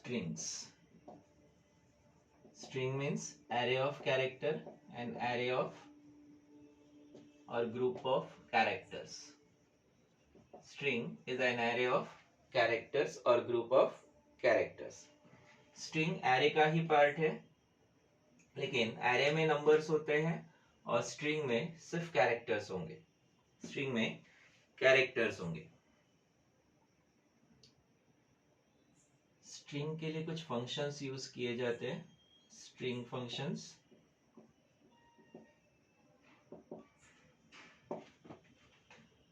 strings. String means array of character, an array of or group of characters. String is an array of characters or group of characters. String array का ही part है, लेकिन array में numbers होते हैं और string में सिर्फ characters होंगे. String में characters होंगे. String के लिए कुछ functions यूज किए जाते हैं. String functions.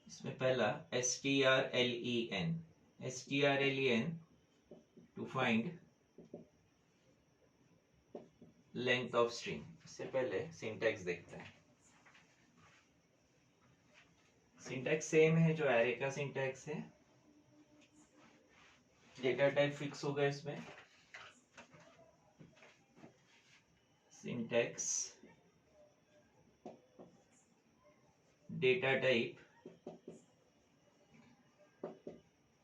इसमें पहला strlen. strlen to find length of string. इससे पहले सिंटैक्स देखते हैं. सिंटैक्स सेम है जो एरे का सिंटैक्स है. डेटा टाइप फिक्स होगा इसमें. Syntax data type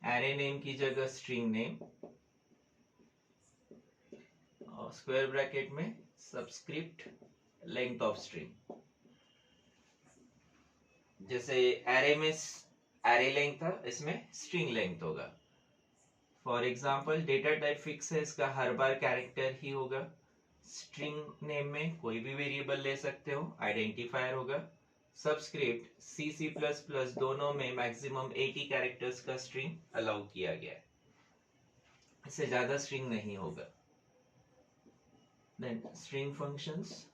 array name की जगह स्ट्रिंग नेम और स्क्वायर ब्रैकेट में सबस्क्रिप्ट लेंथ ऑफ स्ट्रिंग. जैसे एरे में एरे लेंथ था, इसमें स्ट्रिंग लेंथ होगा. For example data type fix है, इसका हर बार कैरेक्टर ही होगा. स्ट्रिंग नेम में कोई भी वेरिएबल ले सकते हो, आइडेंटिफायर होगा. सबस्क्रिप्ट C++ दोनों में मैक्सिमम 80 कैरेक्टर्स का स्ट्रिंग अलाउ किया गया है, इससे ज्यादा स्ट्रिंग नहीं होगा. Then string functions.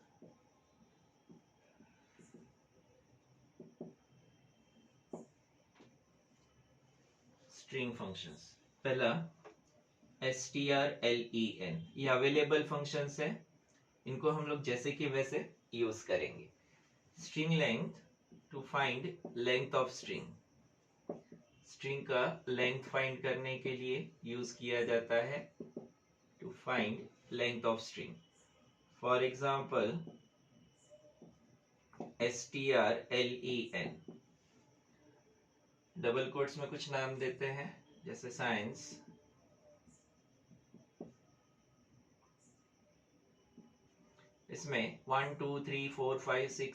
String functions पहला strlen. ये अवेलेबल फंक्शंस है, इनको हम लोग जैसे कि वैसे यूज करेंगे. String length to find length of string. String का लेंथ फाइंड करने के लिए यूज किया जाता है to find length of string. For example strlen. Double quotes में कुछ नाम देते हैं, जैसे साइंस. इसमें 1 2 3 4 5 6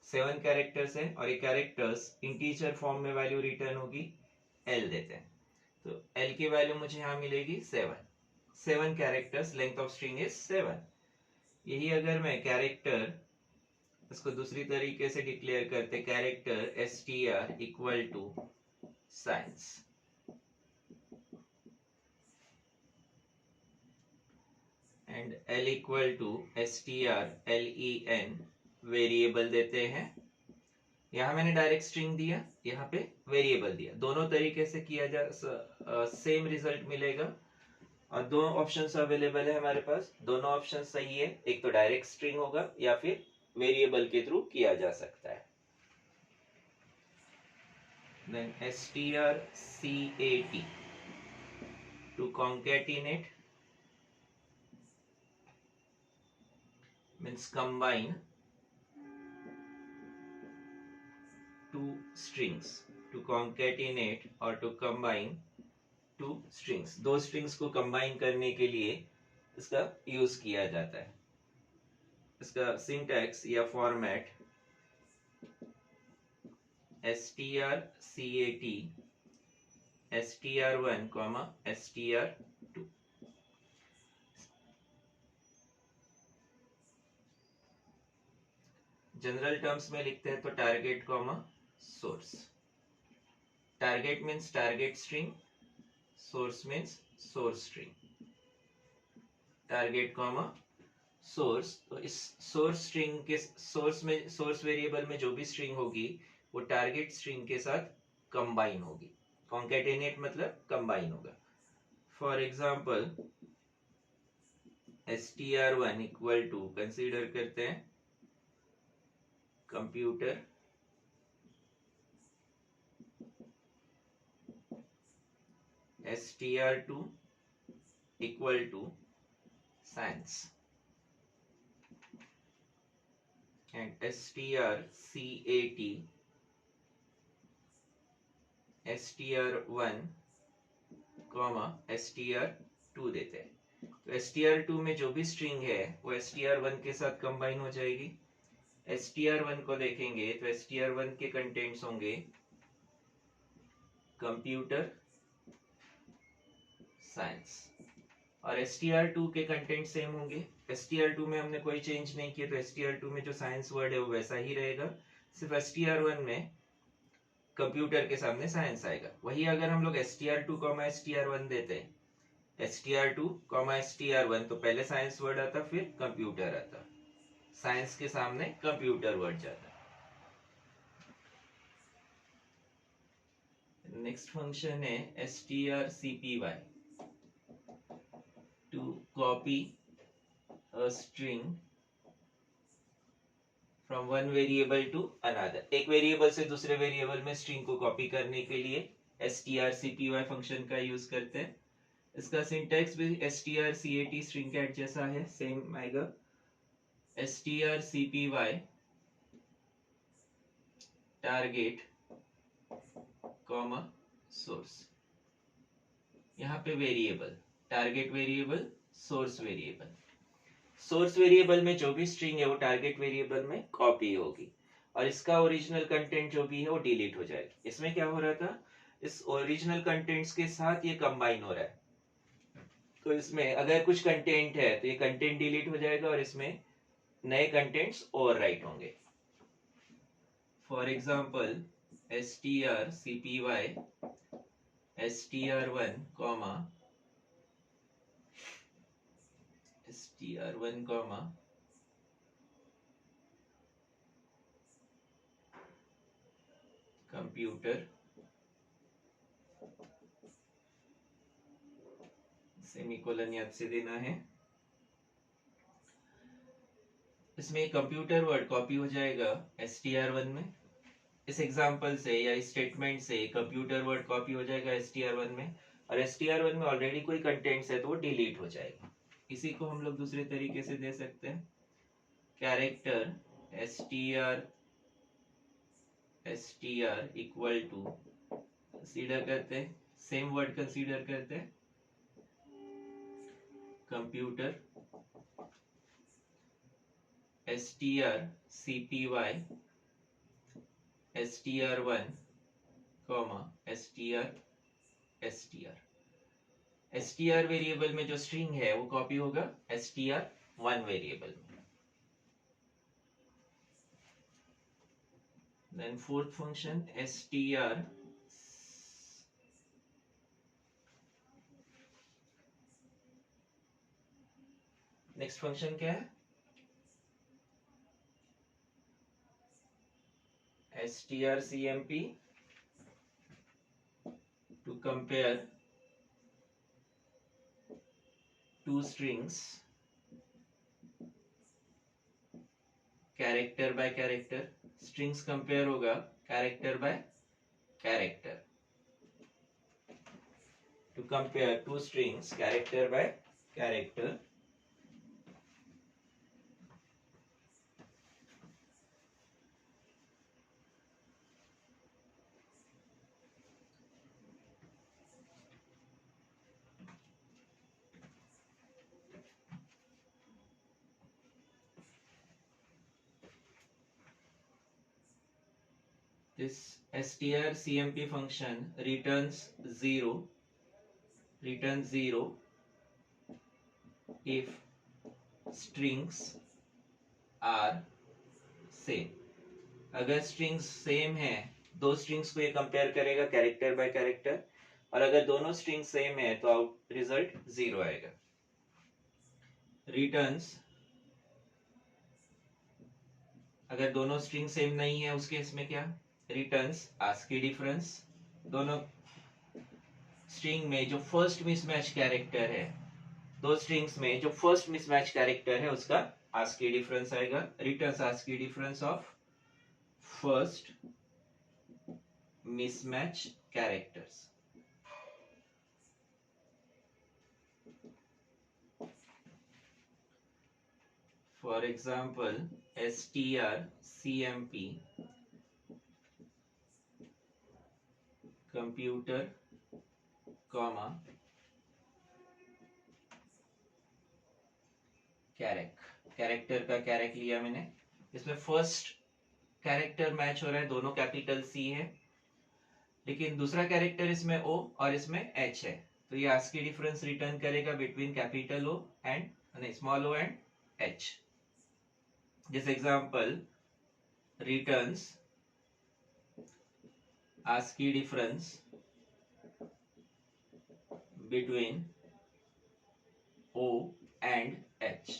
7 कैरेक्टर्स है और ये कैरेक्टर्स इंटीजर फॉर्म में वैल्यू रिटर्न होगी l देते हैं. तो l की वैल्यू मुझे यहाँ मिलेगी 7 characters. Length of string is 7. यही अगर मैं कैरेक्टर इसको दूसरी तरीके से डिक्लेयर करते, character str equal to science. And l equal to strlen variable देते हैं. यहाँ मैंने डायरेक्ट स्ट्रिंग दिया, यहाँ पे वेरिएबल दिया. दोनों तरीके से किया जा सेम रिजल्ट मिलेगा. और दो ऑप्शंस अवेलेबल है हमारे पास. दोनों ऑप्शन सही है. एक तो डायरेक्ट स्ट्रिंग होगा या फिर वेरिएबल के थ्रू किया जा सकता है. Then strcat to concatenate means combine two strings. To concatenate or to combine two strings. दो strings को combine करने के लिए इसका यूज किया जाता है. इसका सिंटैक्स या format strcat str1 str2. General terms में लिखते हैं तो target source. Target means target string, source means source string. Target source. तो इस सोर्स स्ट्रिंग के सोर्स वेरिएबल में जो भी स्ट्रिंग होगी वो टारगेट स्ट्रिंग के साथ कंबाइन होगी. कॉन्केटेनेट मतलब कंबाइन होगा. For example str1 equal to consider करते हैं computer str2 equal to science and strcat str1 comma str2 देते हैं। तो str2 में जो भी स्ट्रिंग है वो str1 के साथ कंबाइन हो जाएगी। str1 को देखेंगे तो str1 के कंटेंट्स होंगे कंप्यूटर साइंस, और str2 के कंटेंट सेम होंगे। str2 में हमने कोई चेंज नहीं किया, तो str2 में जो साइंस वर्ड है वो वैसा ही रहेगा, सिर्फ str1 में कंप्यूटर के सामने साइंस आएगा। वही अगर हम लोग str2 str1 देते हैं, str2 str1, तो पहले साइंस वर्ड आता फिर कंप्यूटर आता, साइंस के सामने कंप्यूटर वर्ड जाता। नेक्स्ट फंक्शन है strcpy, to copy a string from one variable to another. एक वेरिएबल से दूसरे वेरिएबल में स्ट्रिंग को कॉपी करने के लिए strcpy फंक्शन का यूज करते हैं। इसका सिंटैक्स भी strcat स्ट्रिंग कैट जैसा है, सेम आएगा। strcpy टारगेट कॉमा सोर्स, यहाँ पे variable, target variable, source variable. Source variable में जो भी स्ट्रिंग है वो टारगेट वेरिएबल में कॉपी होगी, और इसका ओरिजिनल कंटेंट जो भी है वो डिलीट हो जाएगी। इसमें क्या हो रहा था, इस ओरिजिनल कंटेंट्स के साथ ये कंबाइन हो रहा है, तो इसमें अगर कुछ कंटेंट है तो ये कंटेंट डिलीट हो जाएगा और इसमें नए कंटेंट्स ओवर राइट होंगे। For example strcpy str1 comma str1 comma computer semicolon याद से देना है। इसमें कंप्यूटर वर्ड कॉपी हो जाएगा str1 में। इस एग्जांपल से या इस स्टेटमेंट से कंप्यूटर वर्ड कॉपी हो जाएगा str1 में, और str1 में ऑलरेडी कोई कंटेंट्स है तो वो डिलीट हो जाएगा। इसी को हम लोग दूसरे तरीके से दे सकते हैं, character str equal to, consider करते हैं सेम वर्ड, कंसीडर करते हैं computer strcpy str1 comma str variable में जो स्ट्रिंग है वो कॉपी होगा str1 वेरिएबल में। Then fourth function str next function क्या है, strcmp to compare two strings character by character. Strings compare होगा character by character, to compare two strings character by character. This strcmp function returns 0 if strings are same। अगर strings same है, दो strings को ये compare करेगा character by character, और अगर दोनों स्ट्रिंग सेम है तो आउट रिजल्ट 0 आएगा। रिटर्न्स, अगर दोनों स्ट्रिंग सेम नहीं है उस केस में क्या, रिटर्न्स आस्की डिफरेंस। दोनों स्ट्रिंग में जो फर्स्ट मिसमैच कैरेक्टर है, दो स्ट्रिंग्स में जो फर्स्ट मिसमैच कैरेक्टर है उसका आस्की डिफरेंस आएगा। Returns ASCII difference of first mismatch characters. For example strcmp computer comma character का कैरेक्ट लिया मैंने। इसमें फर्स्ट कैरेक्टर मैच हो रहा है, दोनों कैपिटल सी है, लेकिन दूसरा कैरेक्टर इसमें ओ और इसमें एच है, तो ये आस्की डिफरेंस रिटर्न करेगा बिटवीन कैपिटल ओ एंड नहीं small O and H. This example returns ASCII difference between O and H.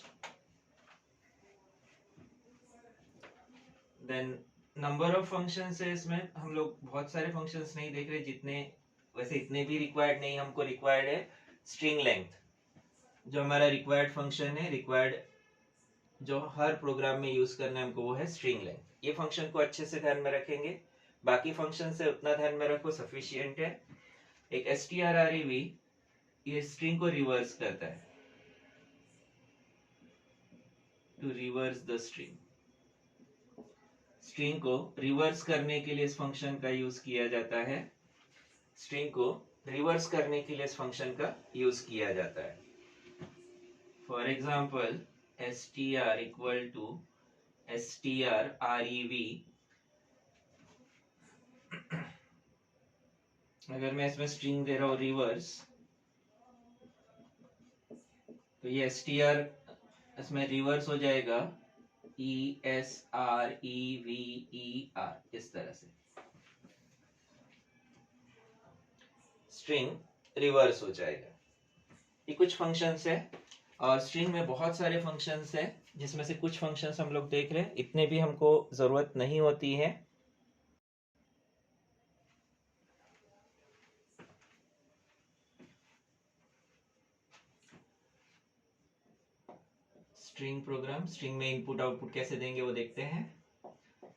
Then number of functions है इसमें, हम लोग बहुत सारे functions नहीं देख रहे, जितने वैसे इतने भी required नहीं, हमको required है string length। जो हमारा required function है, required जो हर प्रोग्राम में यूज करना है हमको, वो है स्ट्रिंग लेंथ। ये फंक्शन को अच्छे से ध्यान में रखेंगे, बाकी फंक्शन से उतना ध्यान में रखो सफिशिएंट है। एक strrev ये स्ट्रिंग को रिवर्स करता है, to reverse the string. String को रिवर्स करने के लिए इस फंक्शन का यूज किया जाता है, स्ट्रिंग को रिवर्स करने के लिए इस फंक्शन का यूज किया जाता है। For example str equal to strrev, अगर मैं इसमें स्ट्रिंग दे रहा हूं रिवर्स, तो ये str इसमें रिवर्स हो जाएगा esrever, इस तरह से स्ट्रिंग रिवर्स हो जाएगा। ये कुछ फंक्शंस है, और स्ट्रिंग में बहुत सारे फंक्शंस हैं, जिसमें से कुछ फंक्शंस हम लोग देख रहे हैं, इतने भी हमको जरूरत नहीं होती है। स्ट्रिंग प्रोग्राम, स्ट्रिंग में इनपुट आउटपुट कैसे देंगे वो देखते हैं।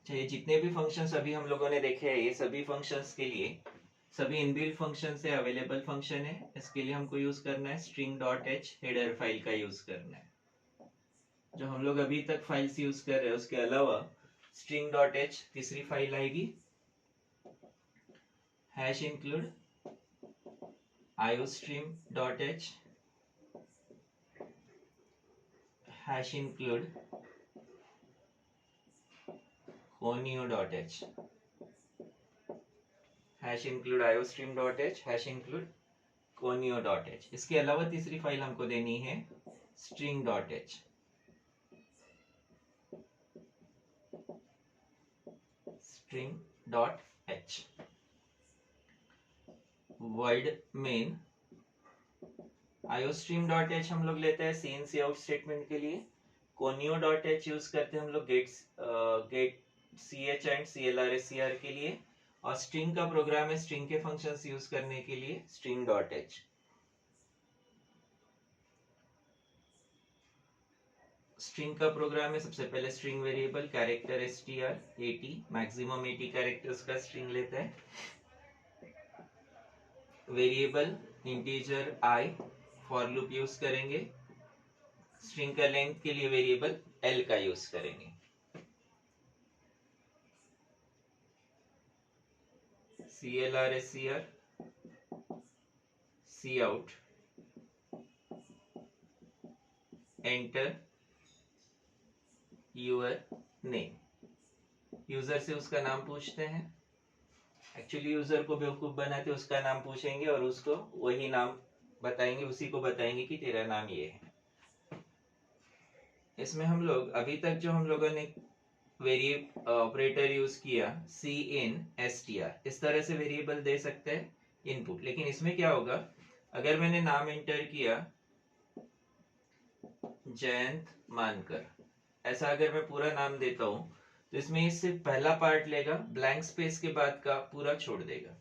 चाहिए जितने भी फंक्शंस अभी हम लोगों ने देखे हैं, ये सभी फंक्शंस के लिए सभी इनबिल्ट फंक्शन से अवेलेबल फंक्शन है। इसके लिए हमको यूज करना है string.h हेडर फाइल का यूज करना है। जो हम लोग अभी तक फाइल्स यूज कर रहे हैं, उसके अलावा string.h तीसरी फाइल आएगी, #include iostream.h, #include conio.h, #include iostream.h, #include conio.h। इसके अलावा तीसरी फाइल हमको देनी है string.h। string.h void main iostream.h हम लोग लेते हैं सी इन सी आउट स्टेटमेंट के लिए। conio.h यूज करते हैं हम लोग गेट ch एंड clr के लिए, और स्ट्रिंग का प्रोग्राम है स्ट्रिंग के फंक्शंस यूज करने के लिए string.h। स्ट्रिंग का प्रोग्राम है, सबसे पहले string variable character str 80, maximum 80 characters का स्ट्रिंग लेता है। Variable integer i, for loop use करेंगे। स्ट्रिंग का लेंथ के लिए वेरिएबल l का यूज करेंगे। clr scr cout enter your name. User से उसका नाम पूछते हैं, एक्चुअली यूजर को बेवकूफ बनाते उसका नाम पूछेंगे और उसको वही नाम बताएंगे, उसी को बताएंगे कि तेरा नाम ये है। इसमें हम लोग अभी तक जो हम लोगों ने वेरिएबल ऑपरेटर यूज किया सी इन str, इस तरह से वेरिएबल दे सकते हैं इनपुट। लेकिन इसमें क्या होगा, अगर मैंने नाम एंटर किया जयंत मानकर, ऐसा अगर मैं पूरा नाम देता हूं, तो इसमें ये सिर्फ पहला पार्ट लेगा, ब्लैंक स्पेस के बाद का पूरा छोड़ देगा।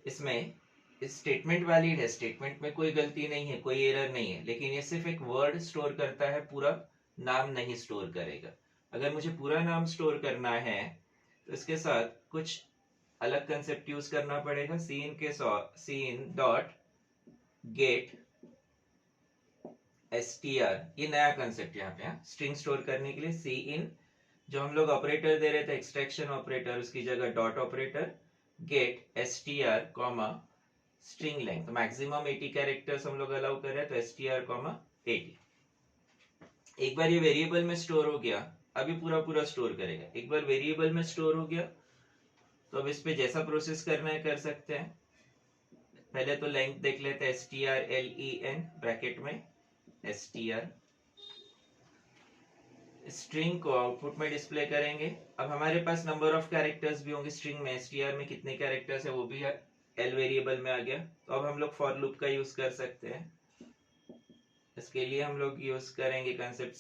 इसमें इस स्टेटमेंट वैलिड है, स्टेटमेंट में कोई गलती नहीं है, कोई एरर नहीं है, लेकिन ये सिर्फ एक वर्ड स्टोर करता है, पूरा नाम नहीं स्टोर करेगा। अगर मुझे पूरा नाम स्टोर करना है तो इसके साथ कुछ अलग कंसेप्ट यूज करना पड़ेगा। सी इन डॉट गेट str, ये नया कंसेप्ट यहाँ पे, स्ट्रिंग स्टोर करने के लिए सी इन, जो हम लोग ऑपरेटर दे रहे थे एक्सट्रैक्शन ऑपरेटर, उसकी जगह dot operator, get str comma string length, maximum 80 characters हम लोग अलाउ कर रहे हैं, तो str, 80। एक बार ये वेरिएबल में स्टोर हो गया, अभी पूरा पूरा स्टोर करेगा। एक बार वेरिएबल में स्टोर हो गया तो अब इस पे जैसा प्रोसेस करना है कर सकते हैं। पहले तो लेंथ देख लेते हैं, strlen ब्रैकेट में str, स्ट्रिंग को आउटपुट में डिस्प्ले करेंगे। अब हमारे पास नंबर ऑफ कैरेक्टर्स भी होंगे स्ट्रिंग में, str में कितने कैरेक्टर्स है वो भी l वेरिएबल में आ गया। तो अब हम लोग फॉर लूप का यूज कर सकते हैं। इसके लिए हम लोग यूज करेंगे concept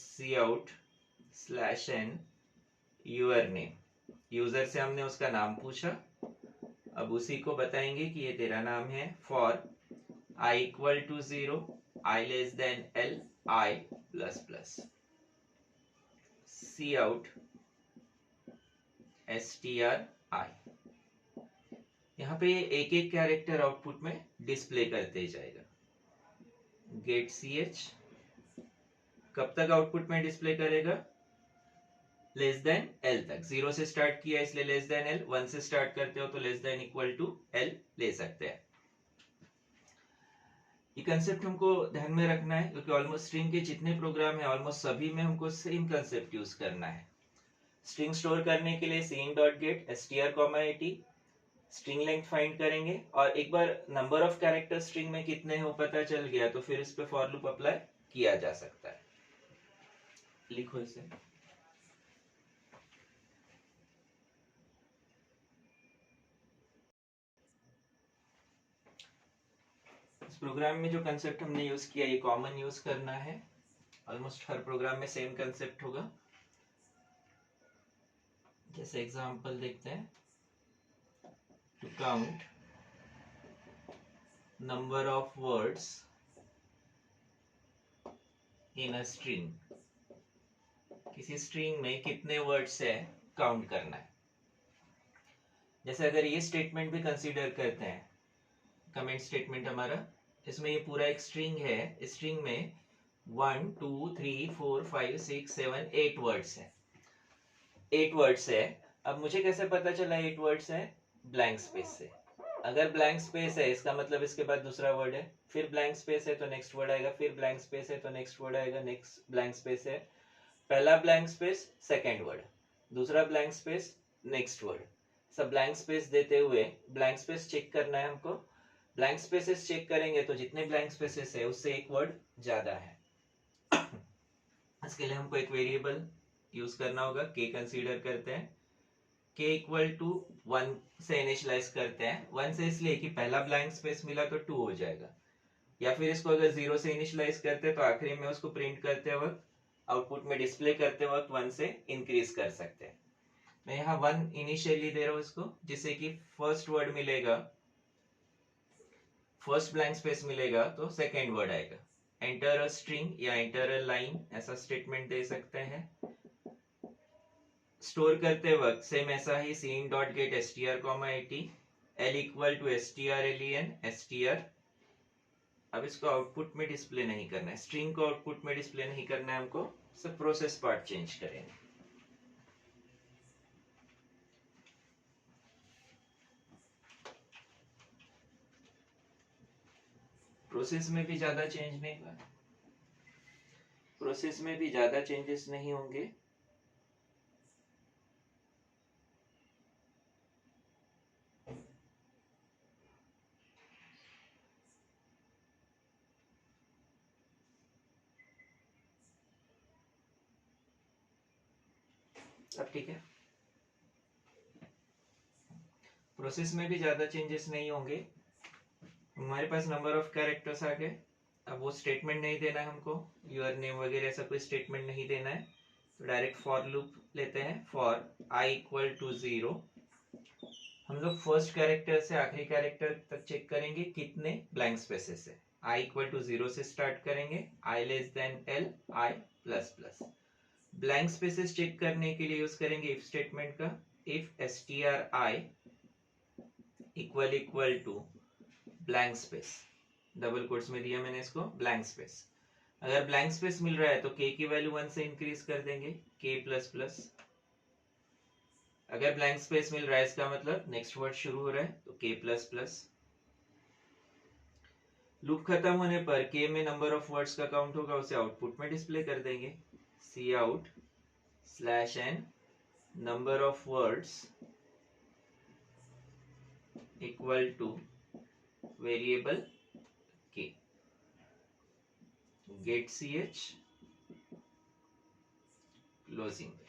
cout/n your name. User से हमने उसका नाम पूछा, अब उसी को बताएंगे कि ये तेरा नाम है। For i equal to 0, i less than l, i plus plus, cout str i। यहाँ पे एक एक कैरेक्टर आउटपुट में डिस्प्ले करते जाएगा। गेट ch कब तक आउटपुट में डिस्प्ले करेगा? लेस देन l तक। 0 से स्टार्ट किया इसलिए लेस देन l, 1 से स्टार्ट करते हो तो less than equal to l ले सकते हैं। ये कंसेप्ट हमको ध्यान में रखना है क्योंकि ऑलमोस्ट स्ट्रिंग के जितने प्रोग्राम है ऑलमोस्ट सभी में हमको सेम कंसेप्ट यूज करना है। स्ट्रिंग स्टोर करने के लिए sin.get str, 80 string length find करेंगे, और एक बार नंबर ऑफ कैरेक्टर स्ट्रिंग में कितने हो पता चल गया तो फिर इस पे फॉर लूप अप्लाई किया जा सकता है। लिखो इसे। इस प्रोग्राम में जो कंसेप्ट हमने यूज किया ये कॉमन यूज करना है, ऑलमोस्ट हर प्रोग्राम में सेम कंसेप्ट होगा। जैसे एग्जांपल देखते हैं, to count number of words in a string, किसी स्ट्रिंग में कितने वर्ड्स है काउंट करना है। जैसे अगर ये स्टेटमेंट भी कंसीडर करते हैं, कमेंट स्टेटमेंट हमारा, इसमें ये पूरा एक स्ट्रिंग है, स्ट्रिंग में 1 2 3 4 5 6 7 8 वर्ड्स है। 8 वर्ड्स है। अब मुझे कैसे पता चला 8 वर्ड्स है? ब्लैंक स्पेस से। अगर ब्लैंक स्पेस है इसका मतलब इसके बाद दूसरा वर्ड है, फिर ब्लैंक स्पेस है तो नेक्स्ट वर्ड आएगा, फिर ब्लैंक स्पेस है तो नेक्स्ट वर्ड आएगा, नेक्स्ट ब्लैंक स्पेस है, पहला ब्लैंक स्पेस सेकेंड वर्ड, दूसरा ब्लैंक स्पेस नेक्स्ट वर्ड। सब ब्लैंक स्पेस देते हुए ब्लैंक स्पेस चेक करना है हमको। ब्लैंक स्पेसेस चेक करेंगे तो जितने ब्लैंक स्पेसेस है उससे एक वर्ड ज्यादा है। इसके लिए हमको एक वेरिएबल यूज करना होगा, k कंसीडर करते हैं, k इक्वल टू 1 से इनिशियलाइज करते हैं। 1 से इसलिए कि पहला ब्लैंक स्पेस मिला तो 2 हो जाएगा, या फिर इसको अगर 0 से इनिशियलाइज करते हैं तो आखिरी में उसको प्रिंट करते वक्त, आउटपुट में डिस्प्ले करते वक्त 1 से इंक्रीज कर सकते हैं। मैं यहाँ 1 इनिशियली दे रहा हूँ इसको, जिससे कि फर्स्ट वर्ड मिलेगा, फर्स्ट ब्लैंक स्पेस मिलेगा तो सेकेंड वर्ड आएगा। एंटर अ स्ट्रिंग या एंटर अ लाइन ऐसा स्टेटमेंट दे सकते हैं। स्टोर करते वक्त सेम ऐसा ही sin.get str, 80 l equal to strlen str। अब इसको आउटपुट में डिस्प्ले नहीं करना है, स्ट्रिंग को आउटपुट में डिस्प्ले नहीं करना है हमको, सब प्रोसेस पार्ट चेंज करेंगे। प्रोसेस में भी ज्यादा चेंज नहीं हुआ, प्रोसेस में भी ज्यादा चेंजेस नहीं होंगे। अब ठीक है, प्रोसेस में भी ज्यादा चेंजेस नहीं होंगे। हमारे पास नंबर ऑफ कैरेक्टर्स आ गए। अब वो स्टेटमेंट नहीं देना है हमको, यूर नेम वगैरह ऐसा कोई स्टेटमेंट नहीं देना है, तो डायरेक्ट फॉर लूप लेते हैं। फॉर i इक्वल टू 0, हम लोग फर्स्ट कैरेक्टर से आखिरी कैरेक्टर तक चेक करेंगे कितने ब्लैंक स्पेसेस है। i इक्वल टू 0 से स्टार्ट करेंगे, i less than l, i plus plus. Blank spaces check करने के लिए यूज करेंगे इफ स्टेटमेंट का, if stri equal to blank space, double quotes में दिया मैंने इसको, ब्लैंक स्पेस। अगर ब्लैंक स्पेस मिल रहा है तो k की वैल्यू 1 से इंक्रीज कर देंगे, k प्लस प्लस। अगर ब्लैंक स्पेस मिल रहा है इसका मतलब नेक्स्ट वर्ड शुरू हो रहा है तो k प्लस प्लस। लूप खत्म होने पर के में नंबर ऑफ वर्ड्स का काउंट होगा, उसे आउटपुट में डिस्प्ले कर देंगे। Cout slash N number of words equal to variable के, गेट सी एच closing this.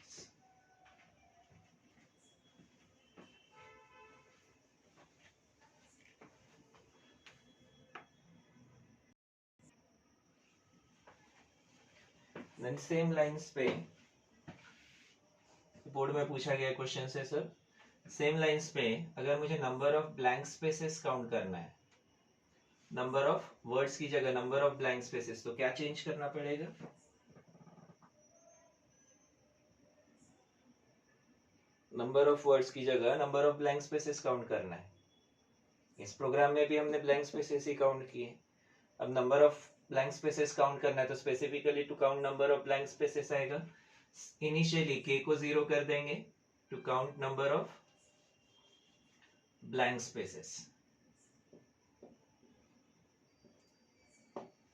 Then same lines पे बोर्ड में पूछा गया क्वेश्चन है सर, सेम लाइंस पे अगर मुझे number of blank spaces count करना है, नंबर ऑफ वर्ड्स की जगह नंबर ऑफ ब्लैंक स्पेसेस, तो क्या चेंज करना पड़ेगा? नंबर ऑफ वर्ड्स की जगह number of blank spaces count करना है। इस प्रोग्राम में भी हमने ब्लैंक स्पेसेस ही काउंट किए। अब number of blank spaces count करना है तो specifically to count number of blank spaces आएगा। इनिशियली के को 0 कर देंगे to count number of blank spaces.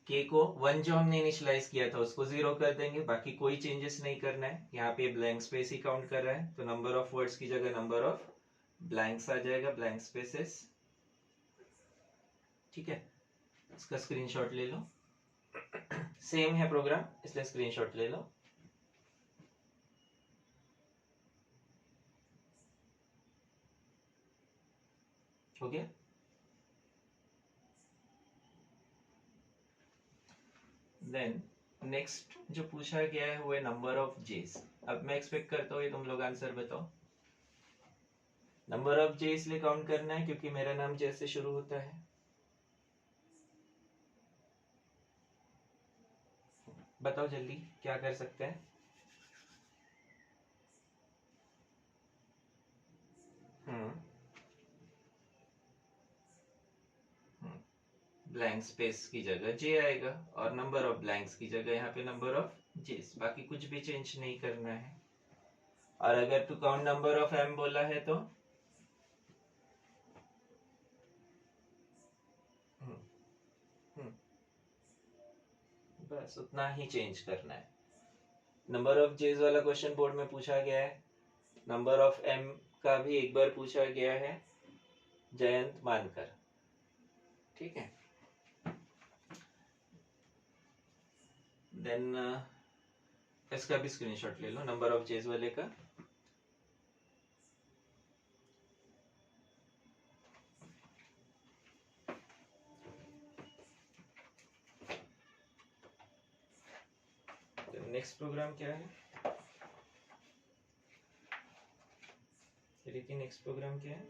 K को 1 जो हमने इनिशियलाइज किया था उसको 0 कर देंगे, बाकी कोई चेंजेस नहीं करना है। यहाँ पे ब्लैंक स्पेस ही काउंट कर रहा है, तो नंबर ऑफ वर्ड्स की जगह नंबर ऑफ ब्लैंक्स आ जाएगा, ब्लैंक स्पेसेस। ठीक है, इसका स्क्रीनशॉट ले लो। सेम है प्रोग्राम, इसलिए स्क्रीनशॉट ले लो। हो गया? देन नेक्स्ट जो पूछा गया है वो है नंबर ऑफ जेस। अब मैं एक्सपेक्ट करता हूँ ये तुम लोग आंसर बताओ। नंबर ऑफ जे इसलिए काउंट करना है क्योंकि मेरा नाम जे से शुरू होता है। बताओ जल्दी क्या कर सकते हैं? ब्लैंक स्पेस की जगह जे आएगा और नंबर ऑफ ब्लैंक्स की जगह यहाँ पे नंबर ऑफ जेस, बाकी कुछ भी चेंज नहीं करना है। और अगर to count number of M बोला है तो बस उतना ही चेंज करना है। नंबर ऑफ जेस वाला क्वेश्चन बोर्ड में पूछा गया है, नंबर ऑफ एम का भी एक बार पूछा गया है जयंत मानकर। ठीक है, देन इसका भी स्क्रीनशॉट ले लो नंबर ऑफ जेस वाले का। नेक्स्ट प्रोग्राम क्या है रिकी? नेक्स्ट प्रोग्राम क्या है?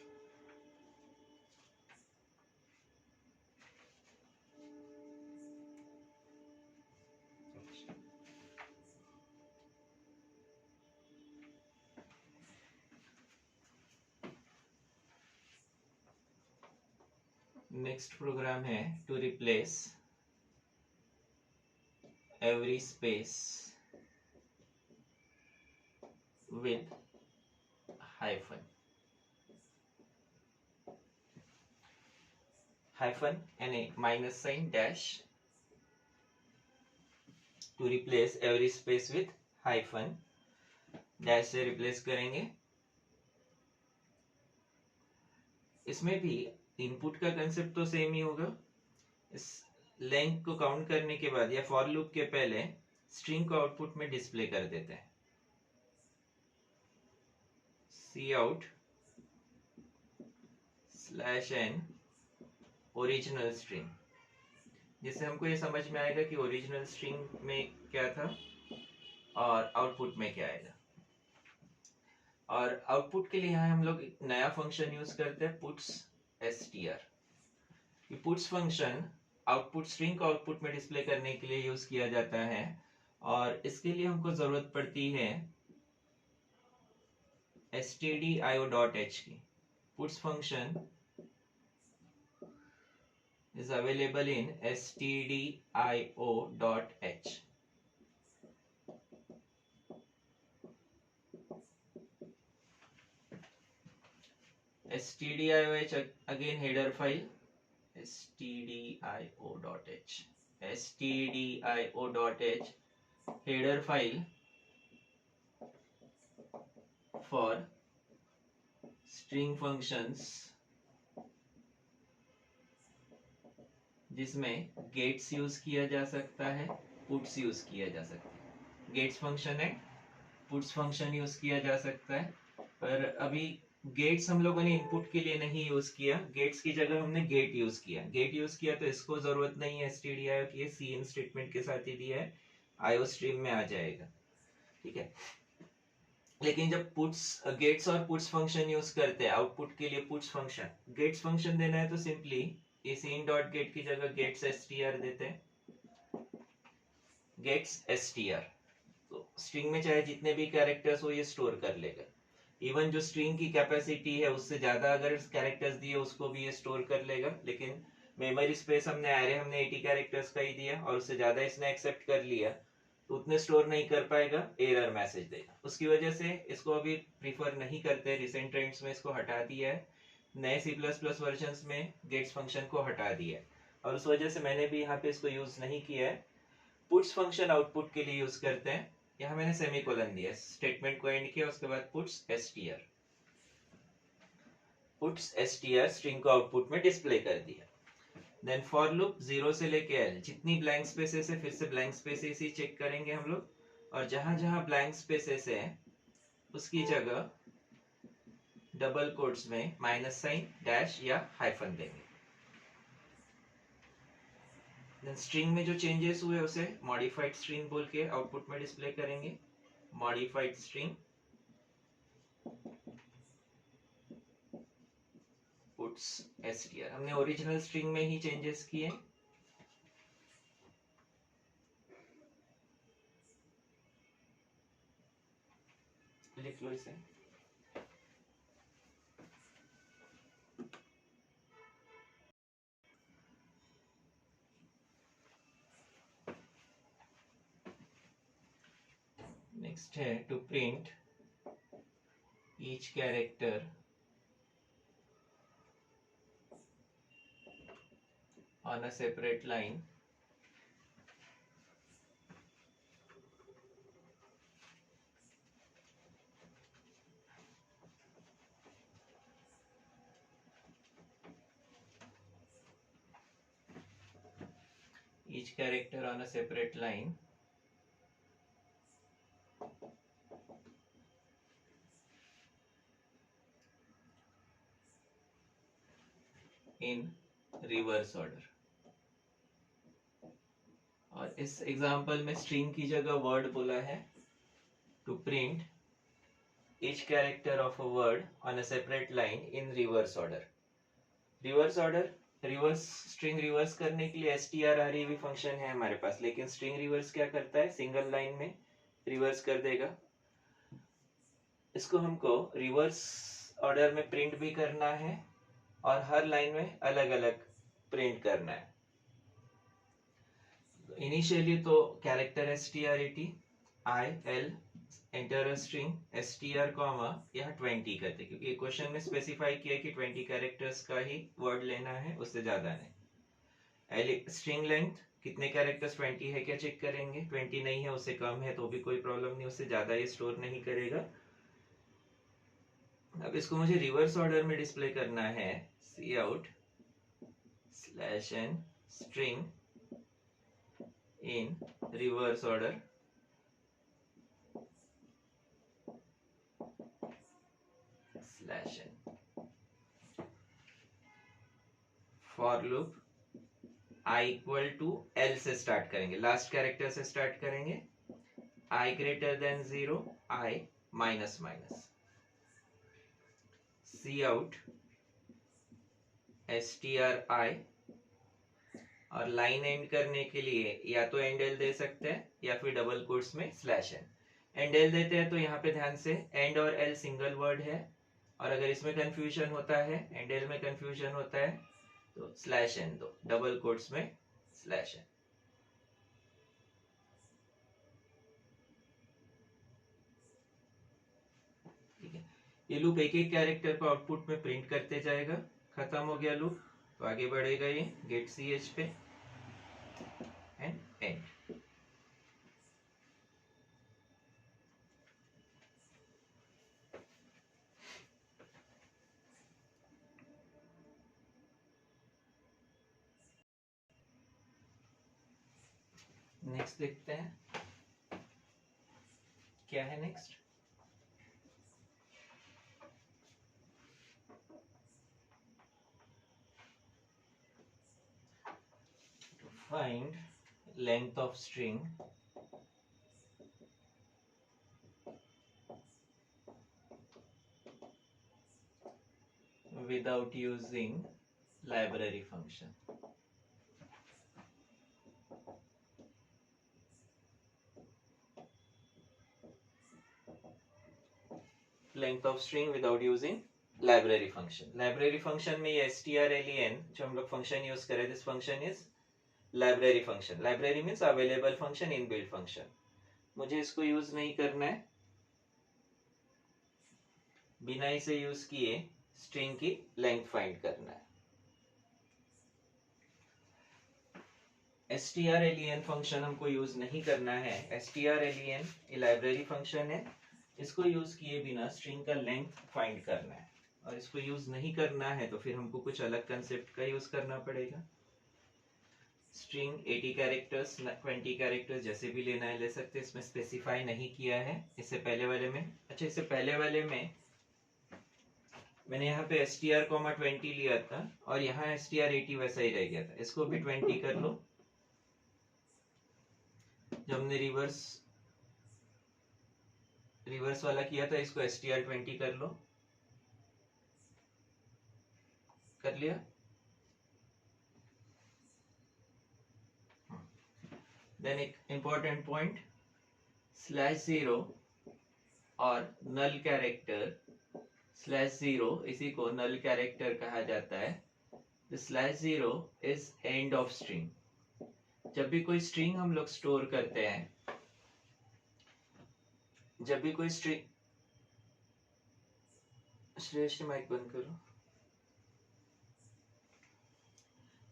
नेक्स्ट प्रोग्राम है to replace every space with hyphen and a minus sign dash to replace every space with hyphen dash से रिप्लेस करेंगे। इसमें भी इनपुट का कंसेप्ट तो सेम ही होगा। इस लेंथ को काउंट करने के बाद या फॉर लूप के पहले स्ट्रिंग को आउटपुट में डिस्प्ले कर देते हैं। Cout slash N original string, जिससे हमको ये समझ में आएगा कि ओरिजिनल स्ट्रिंग में क्या था और आउटपुट में क्या आएगा। और आउटपुट के लिए यहाँ हम लोग एक नया फंक्शन यूज करते हैं, puts str। Puts function output string को आउटपुट में डिस्प्ले करने के लिए यूज किया जाता है और इसके लिए हमको जरूरत पड़ती है stdio.h की। puts function is available in stdio.h। stdio.h again header file stdio.h stdio.h header file for string functions जिसमें गेट्स यूज किया जा सकता है, पुट्स यूज किया जा सकता है। गेट्स फंक्शन है, पुट्स फंक्शन यूज किया जा सकता है, पर अभी गेट्स हम लोगों ने इनपुट के लिए नहीं यूज किया, गेट्स की जगह हमने गेट यूज किया। गेट यूज किया तो इसको जरूरत नहीं है stdio की, cin स्टेटमेंट के साथ ही दिया है, आईओ स्ट्रीम में आ जाएगा, ठीक है। लेकिन जब पुट्स गेट्स और पुट्स फंक्शन यूज करते हैं आउटपुट के लिए, पुट्स फंक्शन गेट्स फंक्शन देना है तो सिंपली इस इन डॉट गेट की जगह गेट्स str देते हैं, गेट्स str। तो स्ट्रिंग में चाहे जितने भी कैरेक्टर्स हो ये स्टोर कर लेगा, इवन जो स्ट्रिंग की कैपेसिटी है उससे ज्यादा अगर कैरेक्टर्स दिए उसको भी ये स्टोर कर लेगा। लेकिन मेमोरी स्पेस हमने हमने 80 कैरेक्टर्स का ही दिया और उससे ज्यादा इसने एक्सेप्ट कर लिया तो उतने स्टोर नहीं कर पाएगा, एरर मैसेज देगा। उसकी वजह से इसको अभी प्रीफर नहीं करते, रिसेंट ट्रेंड्स में इसको हटा दिया है, नए C++ वर्जन्स में गेट्स फंक्शन को हटा दिया है और उस वजह से मैंने भी यहाँ पे इसको यूज नहीं किया है। पुट्स फंक्शन आउटपुट के लिए यूज करते हैं, यहाँ मैंने सेमीकोलन दिया, स्टेटमेंट को एंड किया, उसके बाद puts str, puts str string को आउटपुट में डिस्प्ले कर दिया। देन फॉर लूप 0 से लेके l जितनी ब्लैंक स्पेसेस है, फिर से ब्लैंक स्पेसेस ही चेक करेंगे हम लोग, और जहां जहां ब्लैंक स्पेसेस है उसकी जगह डबल कोट्स में माइनस साइन, डैश या हाइफन देंगे। देन स्ट्रिंग में जो चेंजेस हुए उसे मॉडिफाइड स्ट्रिंग बोल के आउटपुट में डिस्प्ले करेंगे, मॉडिफाइड स्ट्रिंग पुट्स str। हमने ओरिजिनल स्ट्रिंग में ही चेंजेस किए, लिख लो इसे। नेक्स्ट है to print each character on a separate line each character on a separate line in reverse order। और इस एग्जांपल में स्ट्रिंग की जगह वर्ड बोला है, to print each character of a word on a separate line in reverse order. Reverse order, reverse string reverse करने के लिए strre भी फंक्शन है हमारे पास, लेकिन स्ट्रिंग रिवर्स क्या करता है, सिंगल लाइन में रिवर्स कर देगा। इसको हमको रिवर्स ऑर्डर में प्रिंट भी करना है और हर लाइन में अलग अलग प्रिंट करना है। इनिशियली तो character stret I L enter a string str comma यहाँ 20 करते, क्योंकि क्वेश्चन में स्पेसिफाई किया कि 20 कैरेक्टर्स का ही वर्ड लेना है, उससे ज्यादा नहीं। स्ट्रिंग लेंथ कितने कैरेक्टर्स 20 है क्या चेक करेंगे, 20 नहीं है उससे कम है तो भी कोई प्रॉब्लम नहीं, उससे ज्यादा ये स्टोर नहीं करेगा। अब इसको मुझे रिवर्स ऑर्डर में डिस्प्ले करना है, cout /n string in reverse order /n। For loop i equal to l से स्टार्ट करेंगे, लास्ट कैरेक्टर से स्टार्ट करेंगे, i greater than 0 i minus minus, cout stri, और लाइन एंड करने के लिए या तो एंड एल दे सकते हैं या फिर डबल कोट्स में /n। एंड एल देते हैं तो यहाँ पे ध्यान से एंड और एल सिंगल वर्ड है, और अगर इसमें कंफ्यूजन होता है, एंड एल में कंफ्यूजन होता है तो /n दो, डबल कोट्स में /n। ठीक है, ये लूप एक एक कैरेक्टर को आउटपुट में प्रिंट करते जाएगा। खत्म हो गया लूप। तो आगे बढ़ेगा ये गेट ch पे एंड एंड। नेक्स्ट देखते हैं क्या है next. Find length of string without using library function। Length of string without using library function. Library function में ये strlen जो हम लोग फंक्शन यूज करें, this function is library function. Library means available function, inbuilt function. मुझे इसको use नहीं करना है, बिना इसे यूज किए स्ट्रिंग की लेंथ फाइंड करना है। strlen फंक्शन हमको यूज नहीं करना है। strlen लाइब्रेरी फंक्शन है, इसको यूज किए बिना स्ट्रिंग का लेंथ फाइंड करना है। और इसको यूज नहीं करना है तो फिर हमको कुछ अलग कंसेप्ट का यूज करना पड़ेगा। स्ट्रिंग 80 कैरेक्टर्स 20 कैरेक्टर्स जैसे भी लेना है ले सकते, इसमें स्पेसिफाई नहीं किया है इससे पहले वाले में। अच्छा, इससे पहले वाले में मैंने यहाँ पे str,20 लिया था और यहाँ str80 वैसा ही रह गया था। इसको भी 20 कर लो। जब हमने रिवर्स वाला किया था, इसको str20 कर लो। कर लिया? देन एक इंपॉर्टेंट पॉइंट, /0 और नल कैरेक्टर, /0 इसी को नल कैरेक्टर कहा जाता है। /0 इज एंड ऑफ स्ट्रिंग। जब भी कोई स्ट्रिंग हम लोग स्टोर करते हैं, जब भी कोई स्ट्रिंग, श्रेष्ठ माइक बंद करो।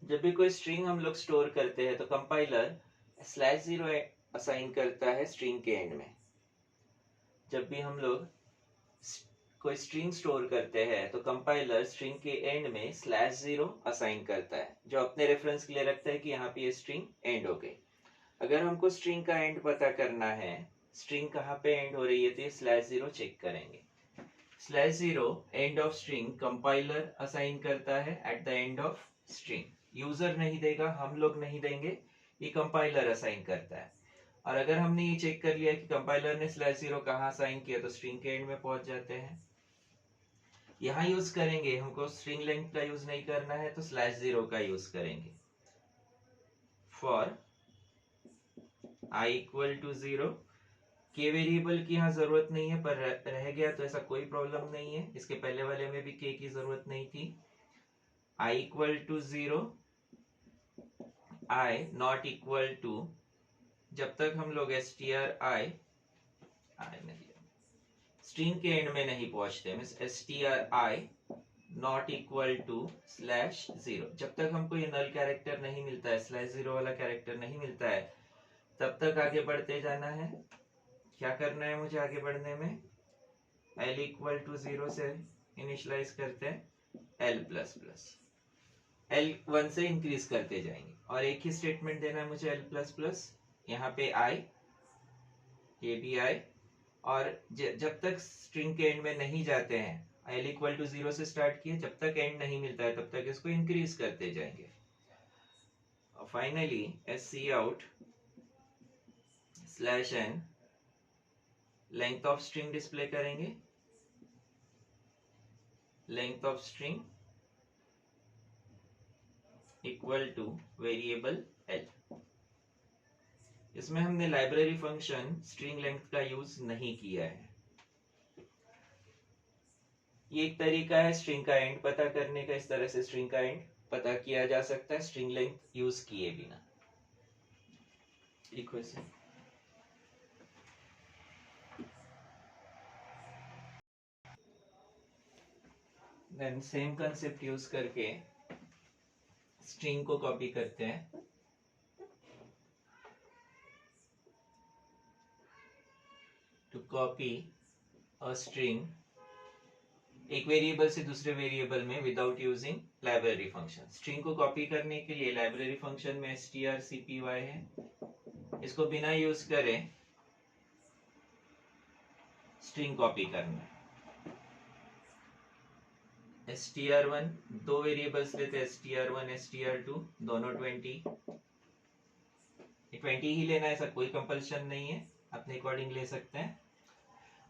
जब भी कोई स्ट्रिंग हम लोग स्टोर करते हैं तो कंपाइलर /0 असाइन करता है स्ट्रिंग के एंड में। जब भी हम लोग कोई स्ट्रिंग स्टोर करते हैं तो कंपाइलर स्ट्रिंग के एंड में /0 असाइन करता है, जो अपने रेफरेंस के लिए रखता है कि यहाँ पे ये स्ट्रिंग एंड हो गई। अगर हमको स्ट्रिंग का एंड पता करना है, स्ट्रिंग कहाँ पे एंड हो रही है, तो ये /0 चेक करेंगे। /0 end of string compiler assign करता है at the end of string. User नहीं देगा, हम लोग नहीं देंगे, ये कंपाइलर असाइन करता है। और अगर हमने ये चेक कर लिया कि कंपाइलर ने /0 कहाँ असाइन किया तो स्ट्रिंग के एंड में पहुंच जाते हैं। यहाँ यूज करेंगे, हमको स्ट्रिंग लेंथ का यूज नहीं करना है तो /0 का यूज करेंगे। फॉर i इक्वल टू 0, के वेरिएबल की यहाँ जरूरत नहीं है, पर रह गया तो ऐसा कोई प्रॉब्लम नहीं है। इसके पहले वाले में भी के की जरूरत नहीं थी। i equal to 0, i not equal to, जब तक हम लोग stri स्ट्रिंग के एंड में नहीं पहुंचते, means stri not equal to /0, जब तक हमको ये नल कैरेक्टर नहीं मिलता है, /0 वाला कैरेक्टर नहीं मिलता है, तब तक आगे बढ़ते जाना है। क्या करना है मुझे आगे बढ़ने में, l इक्वल टू 0 से इनिशियलाइज करते हैं l++, l 1 से इंक्रीज करते जाएंगे। और एक ही स्टेटमेंट देना है मुझे l++, यहाँ पे i, ये भी i, और जब तक स्ट्रिंग के एंड में नहीं जाते हैं, l इक्वल टू 0 से स्टार्ट किए, जब तक एंड नहीं मिलता है तब तक इसको इंक्रीज करते जाएंगे। और finally scout /n length of string display करेंगे। Length of string equal to variable l। इसमें हमने लाइब्रेरी फंक्शन स्ट्रिंग लेंथ का यूज नहीं किया है। ये एक तरीका है स्ट्रिंग का एंड पता करने का। इस तरह से स्ट्रिंग का एंड पता किया जा सकता है स्ट्रिंग लेंथ यूज किए बिना। लिखो इसे। देन सेम कंसेप्ट यूज करके स्ट्रिंग को कॉपी करते हैं, टू कॉपी अ स्ट्रिंग एक वेरिएबल से दूसरे वेरिएबल में without using library function. String को कॉपी करने के लिए लाइब्रेरी फंक्शन में strcpy है, इसको बिना यूज करे स्ट्रिंग कॉपी करना है। str1 दो वेरिएबल्स लेते हैं, str1 str2 दोनों 20 ही लेना है, ऐसा कोई कंपल्शन नहीं है, अपने अकॉर्डिंग ले सकते हैं।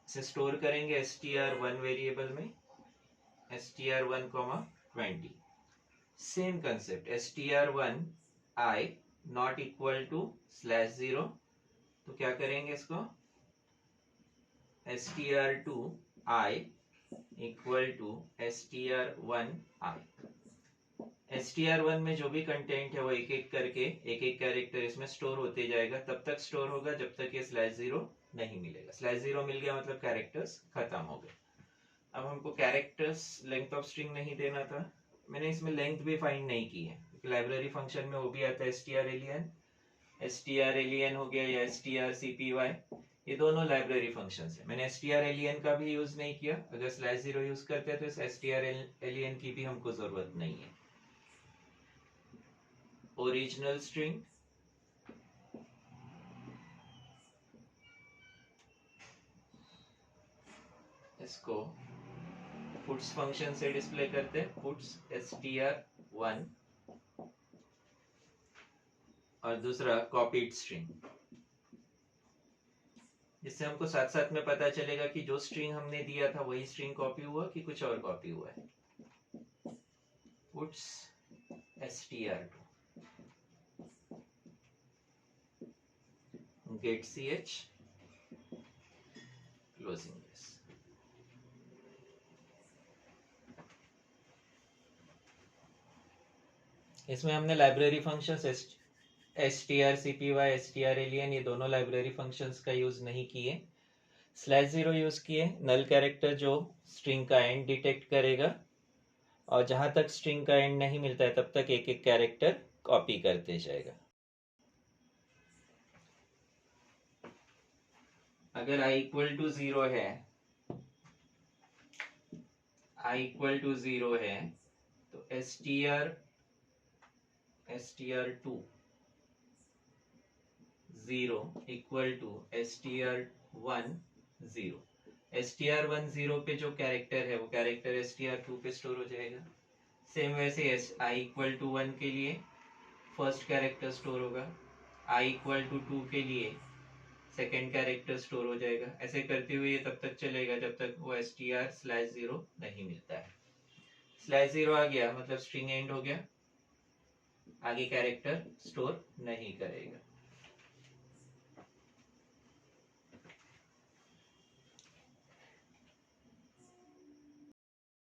इसे स्टोर करेंगे str1 वेरिएबल में str1, 20। Same concept str1 i not equal to /0, तो क्या करेंगे इसको str2 i equal to str1 i। str1 में जो भी कंटेंट है वो एक एक करके एक एक कैरेक्टर इसमें स्टोर होते जाएगा, तब तक स्टोर होगा जब तक ये /0 नहीं मिलेगा। /0 मिल गया मतलब कैरेक्टर्स खत्म हो गए। अब हमको कैरेक्टर्स लेंथ ऑफ स्ट्रिंग नहीं देना था, मैंने इसमें लेंथ भी फाइंड नहीं की है, लाइब्रेरी फंक्शन में वो भी आता है strlen हो गया या strcpy, ये दोनों लाइब्रेरी फंक्शंस है। मैंने strlen का भी यूज नहीं किया, अगर /0 यूज करते हैं तो strlen की भी हमको जरूरत नहीं है। ओरिजिनल स्ट्रिंग इसको puts फंक्शन से डिस्प्ले करते हैं, puts str1 और दूसरा कॉपीड स्ट्रिंग, जिससे हमको साथ साथ में पता चलेगा कि जो स्ट्रिंग हमने दिया था वही स्ट्रिंग कॉपी हुआ कि कुछ और कॉपी हुआ है। puts str2 get ch closing this। इसमें हमने लाइब्रेरी फंक्शंस strcpy strlen ये दोनों लाइब्रेरी फंक्शंस का यूज नहीं किए, /0 यूज किए। नल कैरेक्टर जो स्ट्रिंग का एंड डिटेक्ट करेगा और जहां तक स्ट्रिंग का एंड नहीं मिलता है तब तक एक एक कैरेक्टर कॉपी करते जाएगा। अगर i इक्वल टू 0 है, i इक्वल टू 0 है तो str2 0 equal to str1 0। str1 0 पे जो कैरेक्टर है वो कैरेक्टर str2 पे स्टोर हो जाएगा। सेम वैसे i इक्वल टू 1 के लिए फर्स्ट कैरेक्टर स्टोर होगा, i इक्वल टू 2 के लिए सेकेंड कैरेक्टर स्टोर हो जाएगा। ऐसे करते हुए ये तब तक चलेगा जब तक वो str/0 नहीं मिलता है। /0 आ गया मतलब स्ट्रिंग एंड हो गया, आगे कैरेक्टर स्टोर नहीं करेगा।